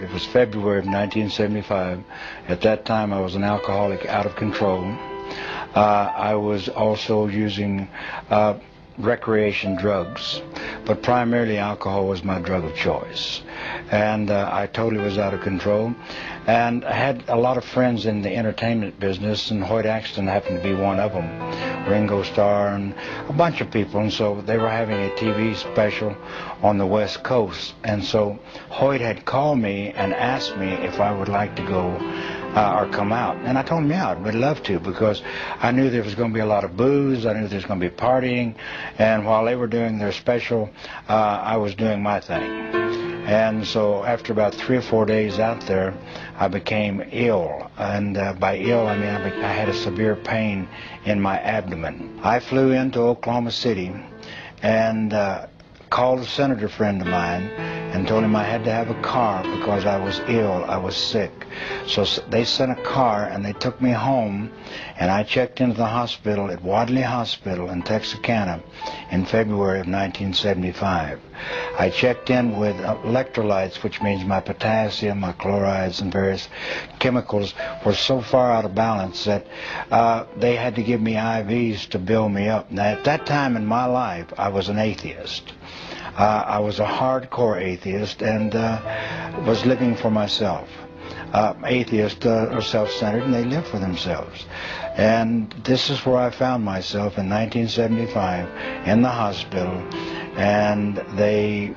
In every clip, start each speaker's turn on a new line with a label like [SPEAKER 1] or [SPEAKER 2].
[SPEAKER 1] It was February of 1975. At that time, I was an alcoholic out of control. I was also using recreation drugs, but primarily alcohol was my drug of choice. And I totally was out of control. And I had a lot of friends in the entertainment business, and Hoyt Axton happened to be one of them. Ringo Starr and a bunch of people, and so they were having a TV special on the West Coast. And so Hoyt had called me and asked me if I would like to go or come out. And I told him, yeah, I'd love to, because I knew there was going to be a lot of booze, I knew there was going to be partying, and while they were doing their special, I was doing my thing. And so after about 3 or 4 days out there, I became ill. And by ill, I mean I had a severe pain in my abdomen. I flew into Oklahoma City and called a senator friend of mine and told him I had to have a car because I was ill, I was sick. So they sent a car and they took me home, and I checked into the hospital at Wadley Hospital in Texarkana in February of 1975. I checked in with electrolytes, which means my potassium, my chlorides, and various chemicals were so far out of balance that they had to give me IVs to build me up. Now, at that time in my life, I was an atheist. I was a hardcore atheist and was living for myself. Atheists are self-centered, and they live for themselves. And this is where I found myself in 1975 in the hospital, and they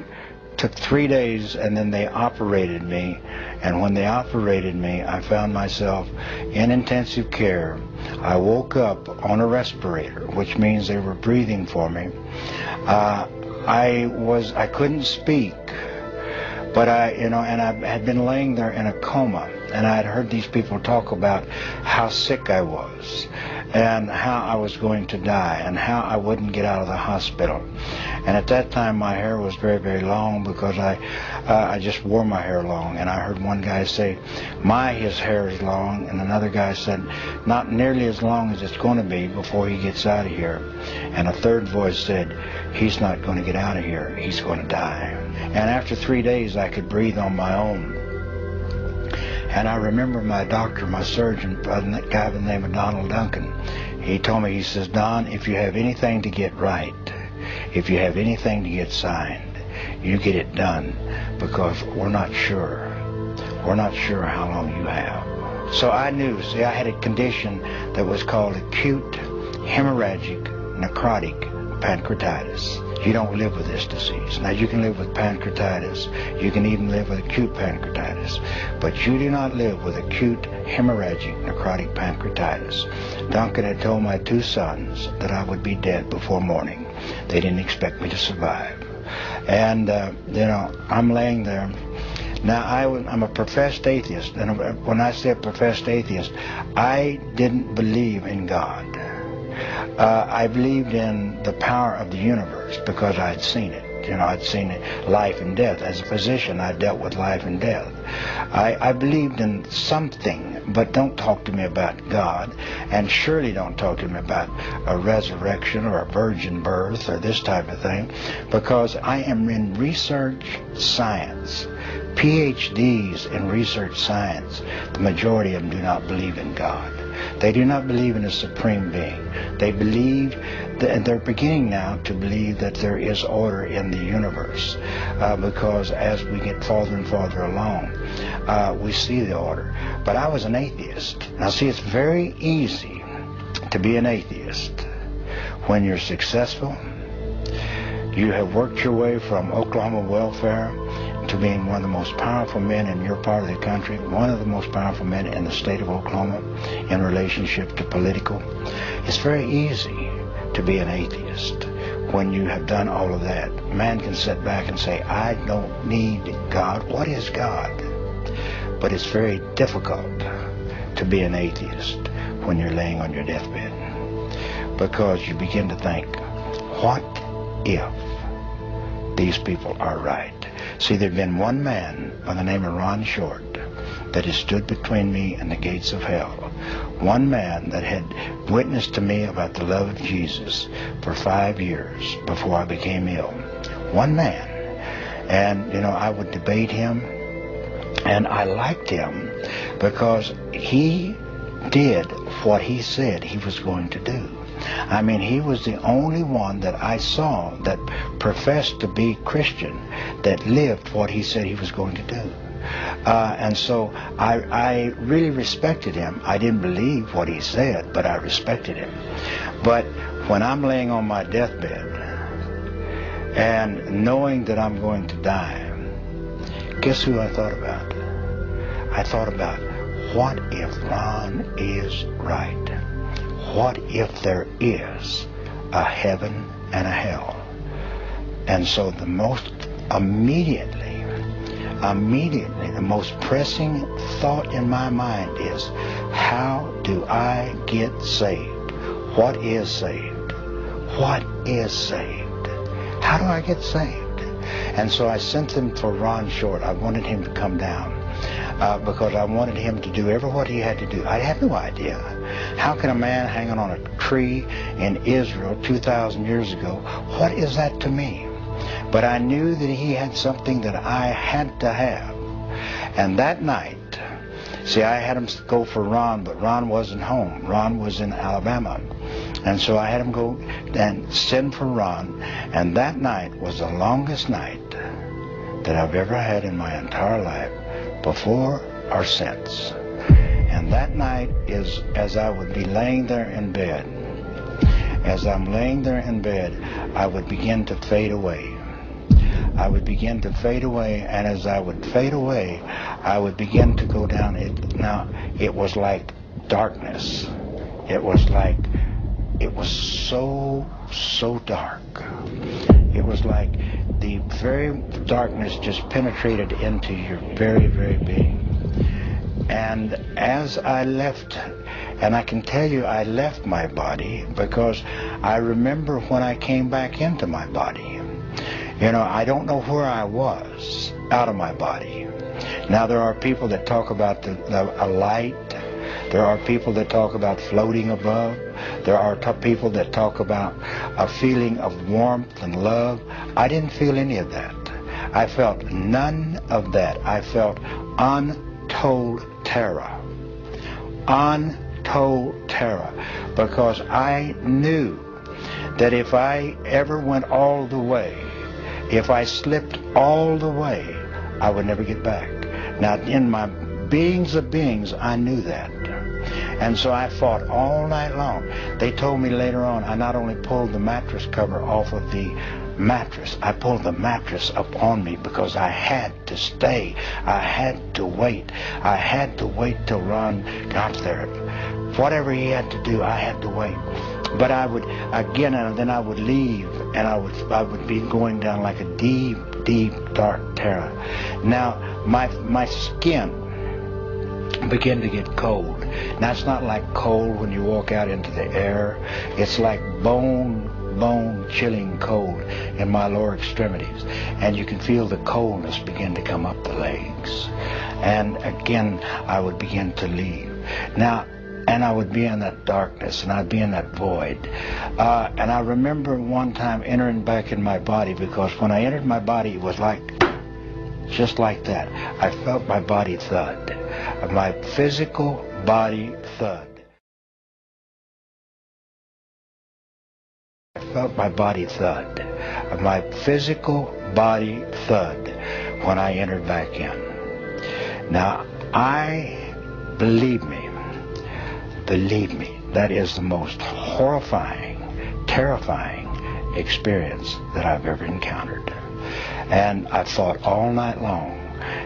[SPEAKER 1] took 3 days and then they operated me. And when they operated me, I found myself in intensive care. I woke up on a respirator, which means they were breathing for me. I couldn't speak, but I had been laying there in a coma, and I had heard these people talk about how sick I was and how I was going to die and how I wouldn't get out of the hospital. And at that time my hair was very, very long, because I just wore my hair long. And I heard one guy say, his hair is long, and another guy said, not nearly as long as it's going to be before he gets out of here. And a third voice said, he's not going to get out of here, he's going to die. And after 3 days I could breathe on my own. And I remember my doctor, my surgeon, a guy by the name of Donald Duncan, he told me, he says, Don, if you have anything to get right, if you have anything to get signed, you get it done, because we're not sure. We're not sure how long you have. So I knew, see, I had a condition that was called acute hemorrhagic necrotic pancreatitis. You don't live with this disease. Now, you can live with pancreatitis. You can even live with acute pancreatitis. But you do not live with acute hemorrhagic necrotic pancreatitis. Duncan had told my 2 sons that I would be dead before morning. They didn't expect me to survive. And, I'm laying there. Now, I'm a professed atheist. And when I say a professed atheist, I didn't believe in God. I believed in the power of the universe because I had seen it. I'd seen it, life and death. As a physician, I dealt with life and death. I believed in something, but don't talk to me about God, and surely don't talk to me about a resurrection or a virgin birth or this type of thing, because I am in research science. PhDs in research science, the majority of them do not believe in God. They do not believe in a supreme being. They believe, and they're beginning now to believe, that there is order in the universe, because as we get farther and farther along, we see the order. But I was an atheist. Now see, it's very easy to be an atheist when you're successful. You have worked your way from Oklahoma welfare to being one of the most powerful men in your part of the country, one of the most powerful men in the state of Oklahoma in relationship to political. It's very easy to be an atheist when you have done all of that. A man can sit back and say, I don't need God. What is God? But it's very difficult to be an atheist when you're laying on your deathbed, because you begin to think, what if these people are right? See, there'd been one man by the name of Ron Short that had stood between me and the gates of hell. One man that had witnessed to me about the love of Jesus for 5 years before I became ill. One man. And, I would debate him. And I liked him because he did what he said he was going to do. I mean, he was the only one that I saw that professed to be Christian, that lived what he said he was going to do. And so I really respected him. I didn't believe what he said, but I respected him. But when I'm laying on my deathbed and knowing that I'm going to die, guess who I thought about? I thought about, what if Ron is right? What if there is a heaven and a hell? And so the most immediately, the most pressing thought in my mind is, how do I get saved? What is saved? What is saved? How do I get saved? And so I sent them for Ron Short. I wanted him to come down because I wanted him to do what he had to do. I had no idea. How can a man hanging on a tree in Israel 2,000 years ago, what is that to me? But I knew that he had something that I had to have. And that night, see, I had him go for Ron, but Ron wasn't home. Ron was in Alabama. And so I had him go and send for Ron. And that night was the longest night that I've ever had in my entire life, before or since. And that night is, as I would be laying there in bed, as I'm laying there in bed, I would begin to fade away. I would begin to fade away, and as I would fade away, I would begin to go down. Now, it was like darkness. It was so dark. It was like the very darkness just penetrated into your very, very being. And as I left, and I can tell you I left my body, because I remember when I came back into my body. You know, I don't know where I was out of my body. Now, there are people that talk about a light. There are people that talk about floating above. There are people that talk about a feeling of warmth and love. I didn't feel any of that. I felt none of that. I felt untold terror. Untold terror. Because I knew that if I ever went all the way, if I slipped all the way, I would never get back. Now, in my beings of beings, I knew that. And so I fought all night long. They told me later on, I not only pulled the mattress cover off of the mattress, I pulled the mattress up on me because I had to stay. I had to wait. I had to wait till Ron got there. Whatever he had to do, I had to wait. But I would, again, and then I would leave, and I would be going down like a deep, deep, dark terror. Now, my skin began to get cold. Now, it's not like cold when you walk out into the air. It's like bone chilling cold in my lower extremities. And you can feel the coldness begin to come up the legs. And again, I would begin to leave. Now, and I would be in that darkness, and I'd be in that void. And I remember one time entering back in my body, because when I entered my body, it was like, just like that. I felt my body thud. My physical body thud. I felt my body thud. My physical body thud when I entered back in. Now, believe me, that is the most horrifying, terrifying experience that I've ever encountered. And I fought all night long.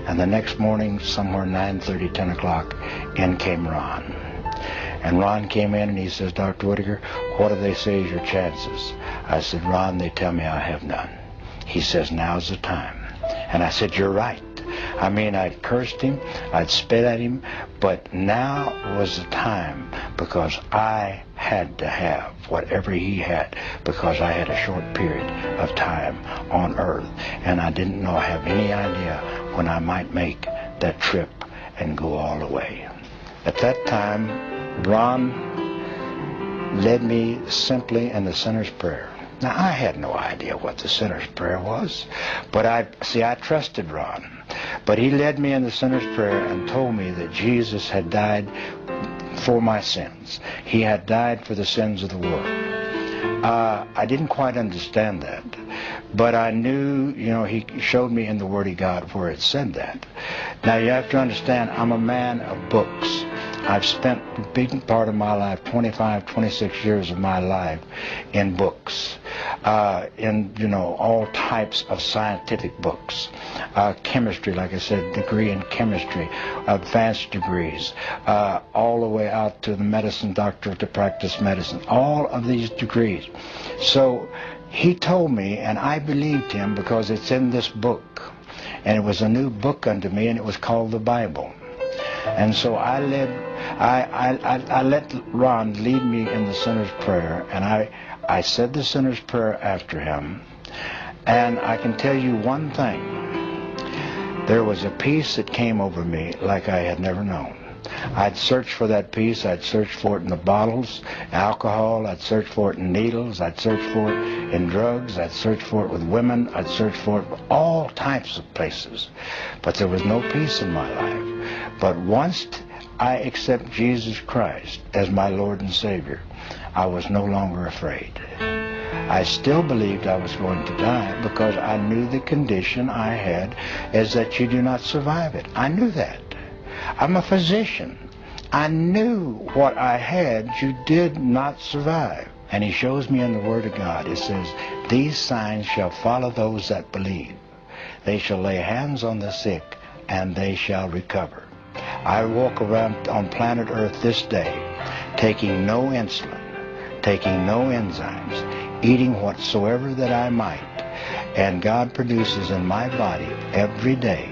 [SPEAKER 1] And the next morning, somewhere 9:30, 10 o'clock, in came Ron. And Ron came in and he says, Dr. Whitaker, what do they say is your chances? I said, Ron, they tell me I have none. He says, now's the time. And I said, you're right. I mean, I'd cursed him, I'd spit at him, but now was the time, because I had to have whatever he had, because I had a short period of time on earth, and I didn't have any idea when I might make that trip and go all the way. At that time, Ron led me simply in the sinner's prayer. Now, I had no idea what the sinner's prayer was, but I trusted Ron. But he led me in the sinner's prayer and told me that Jesus had died for my sins. He had died for the sins of the world. I didn't quite understand that, but I knew, he showed me in the Word of God where it said that. Now you have to understand, I'm a man of books. I've spent a big part of my life, 25, 26 years of my life, in books, in all types of scientific books, chemistry, like I said, degree in chemistry, advanced degrees, all the way out to the medicine doctor to practice medicine, all of these degrees. So he told me, and I believed him because it's in this book, and it was a new book unto me, and it was called the Bible. And so I let Ron lead me in the sinner's prayer, and I said the sinner's prayer after him. And I can tell you one thing. There was a peace that came over me like I had never known. I'd search for that peace. I'd search for it in the bottles, alcohol. I'd search for it in needles. I'd search for it in drugs. I'd search for it with women. I'd search for it all types of places. But there was no peace in my life. But once I accept Jesus Christ as my Lord and Savior, I was no longer afraid. I still believed I was going to die because I knew the condition I had is that you do not survive it. I knew that. I'm a physician. I knew what I had, you did not survive. And he shows me in the Word of God, it says, these signs shall follow those that believe. They shall lay hands on the sick, and they shall recover. I walk around on planet Earth this day, taking no insulin, taking no enzymes, eating whatsoever that I might, and God produces in my body every day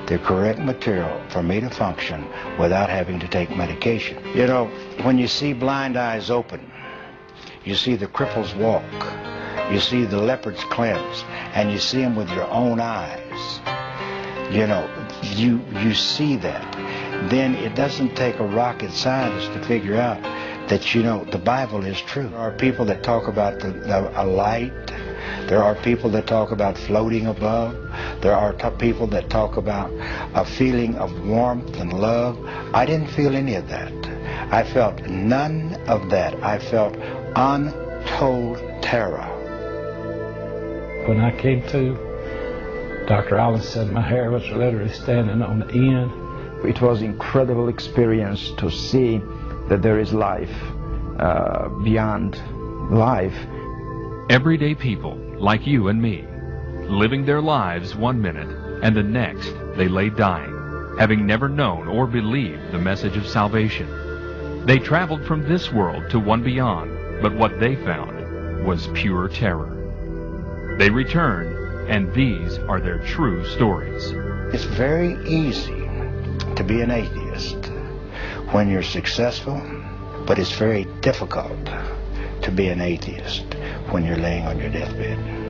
[SPEAKER 1] the correct material for me to function without having to take medication. When you see blind eyes open, you see the cripples walk, you see the leopards cleanse, and you see them with your own eyes. You see that. Then it doesn't take a rocket scientist to figure out that, the Bible is true. There are people that talk about a light. There are people that talk about floating above. There are people that talk about a feeling of warmth and love. I didn't feel any of that. I felt none of that. I felt untold terror.
[SPEAKER 2] When I came to, Dr. Allen said my hair was literally standing on the end.
[SPEAKER 3] It was an incredible experience to see that there is life beyond life.
[SPEAKER 4] Everyday people like you and me, living their lives one minute and the next they lay dying, having never known or believed the message of salvation. They traveled from this world to one beyond, but what they found was pure terror. They returned, and these are their true stories.
[SPEAKER 1] It's very easy to be an atheist when you're successful, but it's very difficult to be an atheist when you're laying on your deathbed.